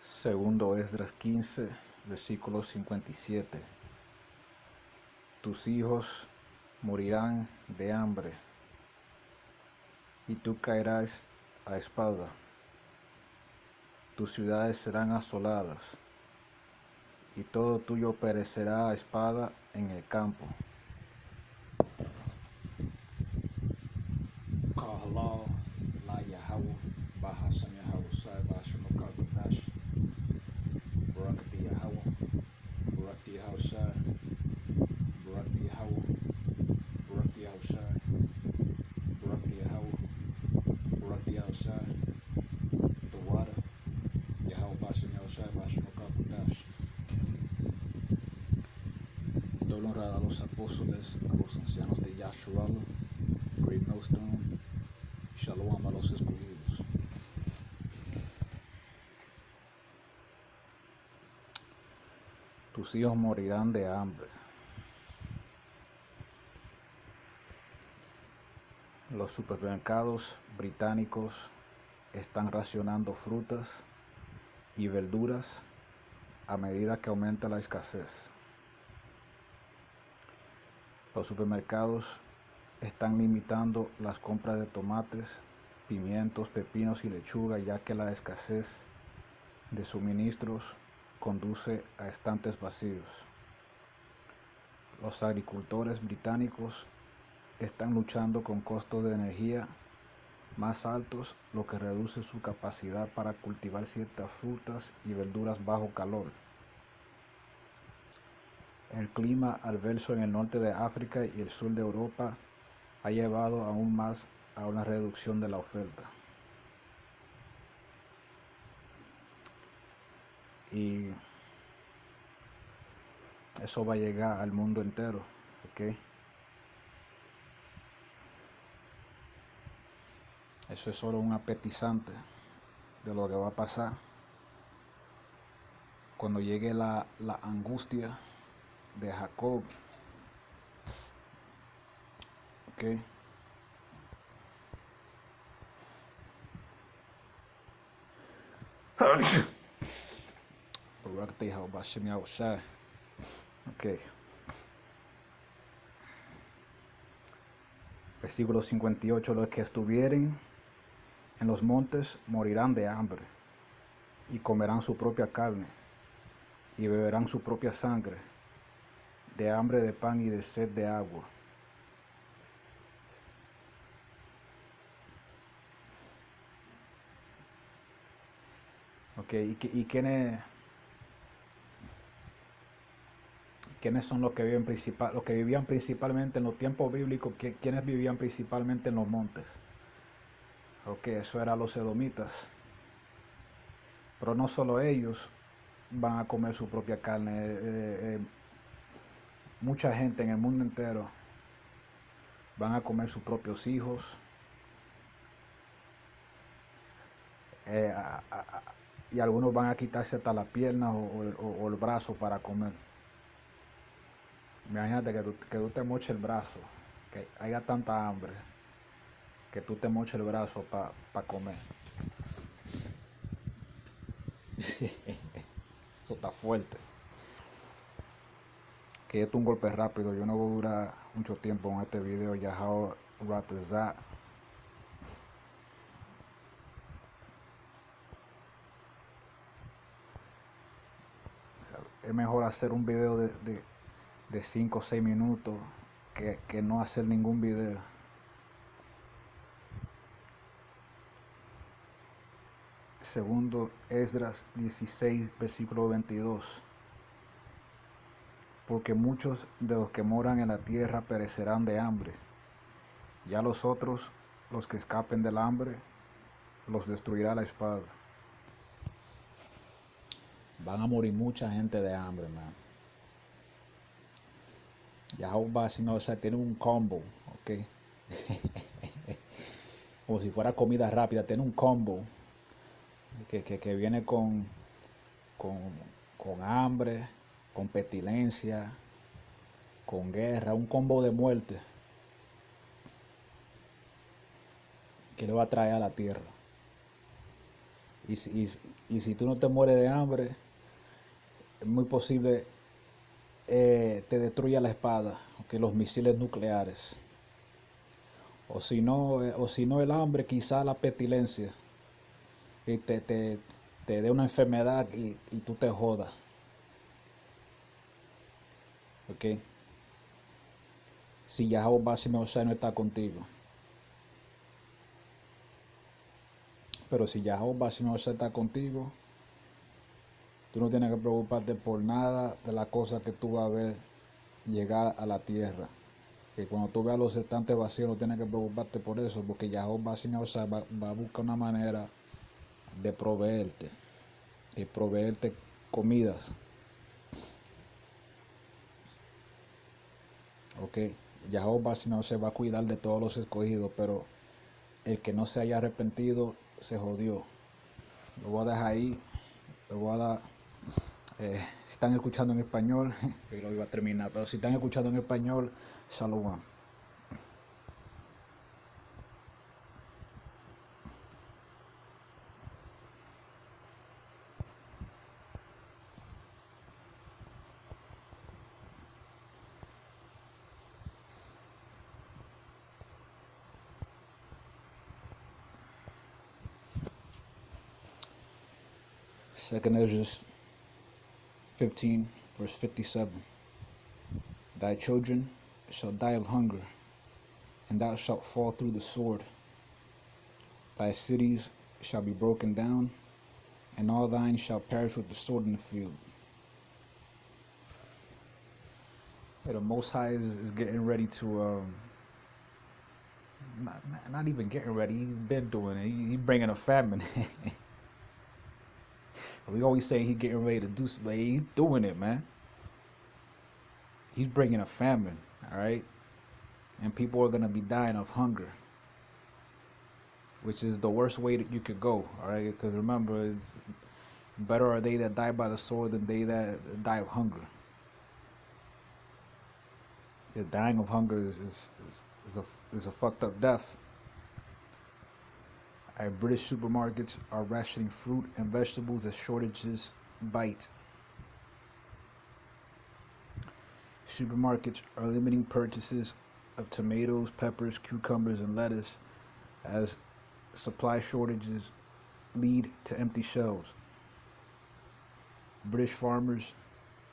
Segundo Esdras 15, versículo 57. Tus hijos morirán de hambre, y tú caerás a espada. Tus ciudades serán asoladas, y todo tuyo perecerá a espada en el campo. Kahalal, La Yahweh, Bahasam Yahweh Sai, Basham Kadash, Barakati Yahweh, Barakati Yahweh Sai, Barakati Yahweh, Barakati Yahweh Sai, Barakati Yahweh, Barakati Yahweh Sai, the water, Yahweh Basham Yahweh Sai, Basham Kadash. Doble honrada a los apóstoles, a los ancianos de Yasharala, Great Millstone, Shalom a los escogidos. Tus hijos morirán de hambre. Los supermercados británicos están racionando frutas y verduras a medida que aumenta la escasez. Los supermercados están limitando las compras de tomates, pimientos, pepinos y lechuga, ya que la escasez de suministros conduce a estantes vacíos. Los agricultores británicos están luchando con costos de energía más altos, lo que reduce su capacidad para cultivar ciertas frutas y verduras bajo calor. El clima adverso en el norte de África y el sur de Europa ha llevado aún más a una reducción de la oferta. Y eso va a llegar al mundo entero, ¿ok? Eso es solo un apetizante de lo que va a pasar cuando llegue la angustia de Jacob, ¿ok? Ok. Versículo 58. Los que estuvieren en los montes morirán de hambre, y comerán su propia carne, y beberán su propia sangre, de hambre de pan y de sed de agua. Ok, ¿y quiénes son los que vivían principalmente en los tiempos bíblicos? ¿Quiénes vivían principalmente en los montes? Ok, eso eran los edomitas. Pero no solo ellos van a comer su propia carne. Mucha gente en el mundo entero van a comer sus propios hijos. Y algunos van a quitarse hasta las piernas o el brazo para comer. Imagínate que tú te moches el brazo, que haya tanta hambre, que tú te moches el brazo para comer. Eso está fuerte. Que esto es un golpe rápido. Yo no voy a durar mucho tiempo en este video. Yasharala. Es mejor hacer un video de 5 o 6 minutos que no hacer ningún video. Segundo Esdras 16, versículo 22. Porque muchos de los que moran en la tierra perecerán de hambre. Ya los otros, los que escapen del hambre, los destruirá la espada. Van a morir mucha gente de hambre, man. Yahweh, o sea, tiene un combo, ok. Como si fuera comida rápida, tiene un combo que viene con hambre, con pestilencia, con guerra, un combo de muerte que le va a traer a la tierra. Y si tú no te mueres de hambre, es muy posible te destruya la espada, que los misiles nucleares. O si no el hambre, quizá la pestilencia. Y te dé una enfermedad y tú te jodas. ¿Ok? Si Yahweh Bashim no está contigo. Pero si Yahweh Bashim está contigo, tú no tienes que preocuparte por nada de la cosa que tú vas a ver llegar a la tierra. Que cuando tú veas los estantes vacíos no tienes que preocuparte por eso, porque Yahweh Bashim va a buscar una manera de proveerte. Y proveerte comidas. Ok. Yahweh Bashim se va a cuidar de todos los escogidos, pero el que no se haya arrepentido se jodió. Lo voy a dejar ahí. Lo voy a dar. Si están escuchando en español, que lo iba a terminar, pero si están escuchando en español, shalom. Second Ezra 15, verse 57. Thy children shall die of hunger, and thou shalt fall through the sword. Thy cities shall be broken down, and all thine shall perish with the sword in the field. The Most High is getting ready to, not even getting ready, he's been doing it. He's bringing a famine. We always say he's getting ready to do something. He's doing it, man. He's bringing a famine, all right? And people are going to be dying of hunger, which is the worst way that you could go, all right? Because remember, it's better are they that die by the sword than they that die of hunger. The dying of hunger is a fucked up death. Our British supermarkets are rationing fruit and vegetables as shortages bite. Supermarkets are limiting purchases of tomatoes, peppers, cucumbers, and lettuce as supply shortages lead to empty shelves. British farmers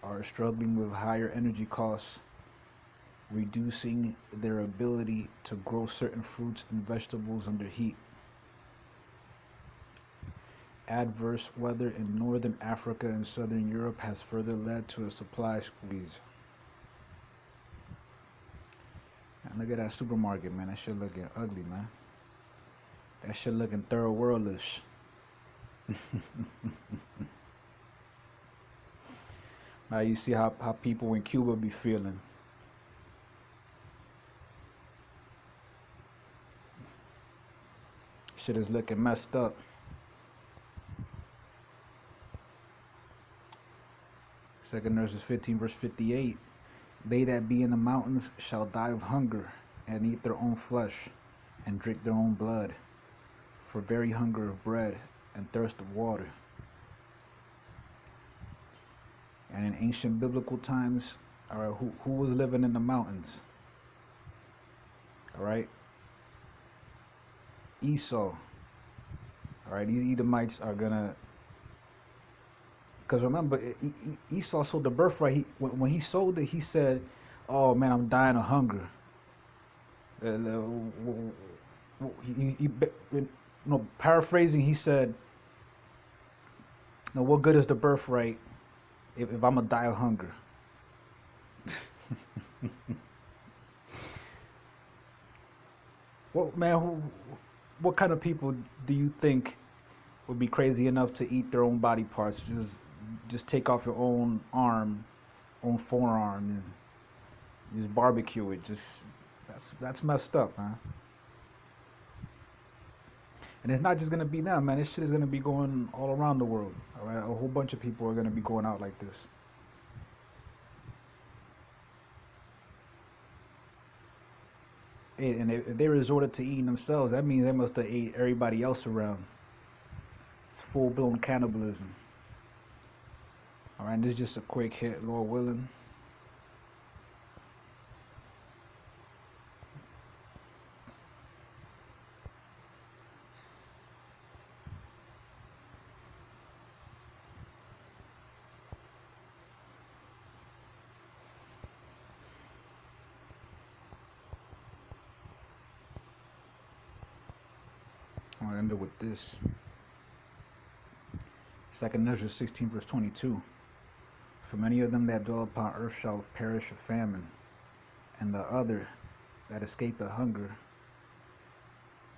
are struggling with higher energy costs, reducing their ability to grow certain fruits and vegetables under heat. Adverse weather in northern Africa and southern Europe has further led to a supply squeeze. And look at that supermarket, man. That shit looking ugly, man. That shit looking third worldish. Now you see how people in Cuba be feeling. Shit is looking messed up. Second Ezra 15, verse 58. They that be in the mountains shall die of hunger, and eat their own flesh, and drink their own blood, for very hunger of bread, and thirst of water. And in ancient biblical times, all right, who was living in the mountains? All right, Esau. All right, these Edomites are gonna. Because remember, Esau sold the birthright. When he sold it, he said, "Oh man, I'm dying of hunger." Paraphrasing, he said, "No, what good is the birthright if I'm gonna die of hunger?" What kind of people do you think would be crazy enough to eat their own body parts? Just take off your own arm, own forearm, and just barbecue it. That's messed up, man. And it's not just gonna be them, man. This shit is gonna be going all around the world. All right, a whole bunch of people are gonna be going out like this. And if they resorted to eating themselves, that means they must have ate everybody else around. It's full-blown cannibalism. Alright, this is just a quick hit, Lord willing. I'm gonna end it with this. 2 Ezra 16 verse 22. For many of them that dwell upon earth shall perish of famine, and the other that escape the hunger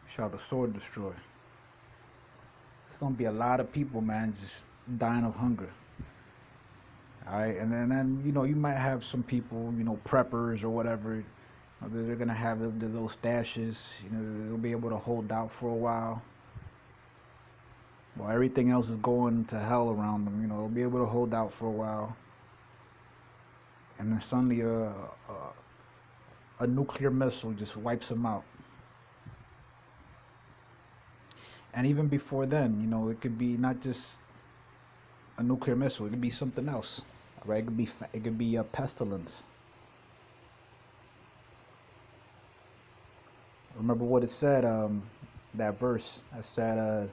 shall the sword destroy. There's gonna be a lot of people, man, just dying of hunger. Alright, and then you know, you might have some people, you know, preppers or whatever. They're gonna have the little stashes, you know, they'll be able to hold out for a while. While everything else is going to hell around them, you know, they'll be able to hold out for a while. And then suddenly a nuclear missile just wipes them out. And even before then, you know, it could be not just a nuclear missile, it could be something else, right? It could be a pestilence. Remember what it said, that verse. I said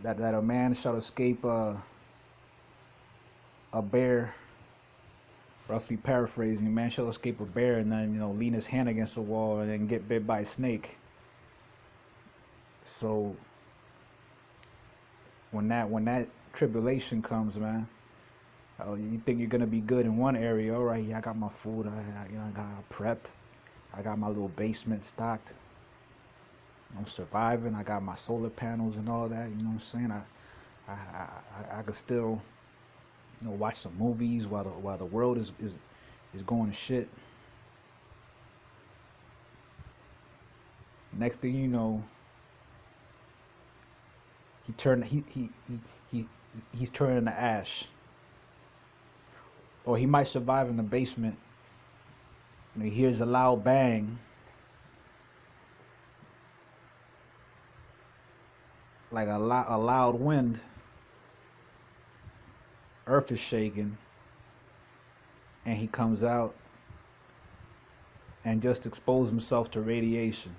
that a man shall escape a bear. Roughly paraphrasing, a man shall escape a bear and then, you know, lean his hand against the wall and then get bit by a snake. So when that tribulation comes, man, you think you're gonna be good in one area. All right, yeah, I got my food. I got prepped. I got my little basement stocked. I'm surviving. I got my solar panels and all that. You know what I'm saying? I could still, you know, watch some movies while the world is going to shit. Next thing you know, he's turning to ash. Or he might survive in the basement. You know, he hears a loud bang. Like a loud wind. Earth is shaking. And he comes out and just exposes himself to radiation.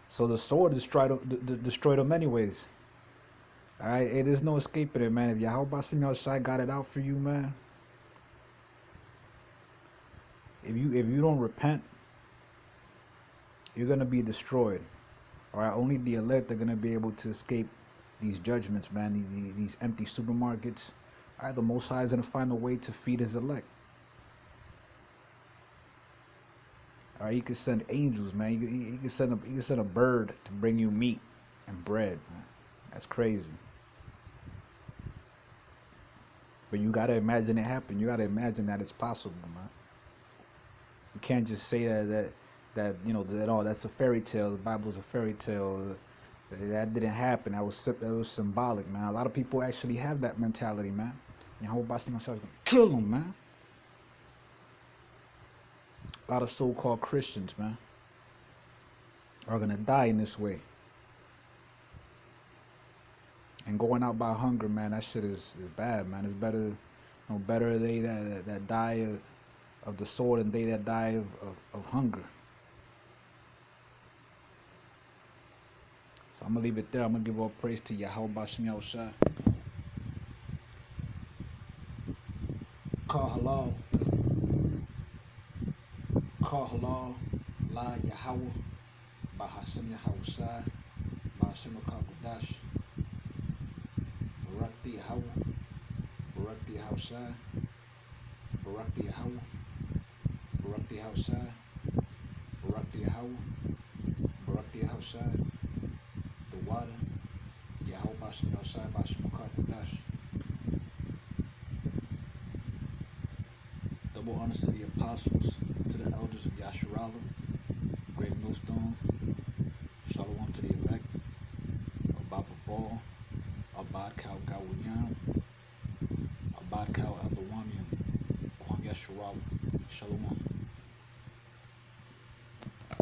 So the sword destroyed him anyways. Alright, hey, there's no escaping it, man. If Yasharala got it out for you, man. If you don't repent, you're gonna be destroyed. Alright, only the elect are gonna be able to escape these judgments, man. These empty supermarkets. Alright, the Most High is gonna find a way to feed his elect. Alright, he could send angels, man. He could send a bird to bring you meat and bread, man. That's crazy. But you gotta imagine it happen. You gotta imagine that it's possible, man. You can't just say that you know, that oh, that's a fairy tale. The Bible's a fairy tale. That didn't happen. That was symbolic, man. A lot of people actually have that mentality, man. Yasharala is gonna kill them, man. A lot of so-called Christians, man, are gonna die in this way. And going out by hunger, man, that shit is bad, man. It's better, you know, better they that die of the sword than they that die of hunger. So I'm gonna leave it there. I'm gonna give all praise to Yahweh. Call halal. Call halal. La Yahweh. Bahasam Yahweh. Bahasam Kagudash. Barakti Yahweh. Barakti Yahweh. Barakti Yahweh. Barakti Yahweh. Barakti Yahweh. Barakti Yahweh. The water. Yahweh Bahasam Yahweh. Bahasam Kagudash. Double honors to the apostles, to the elders of Yasharala, Great Millstone, Shalom to the elect, Ababa Ball, Abad Kau Gawunyam, Abad Kau Abawamiam, Kwam Yasharala, Shalom.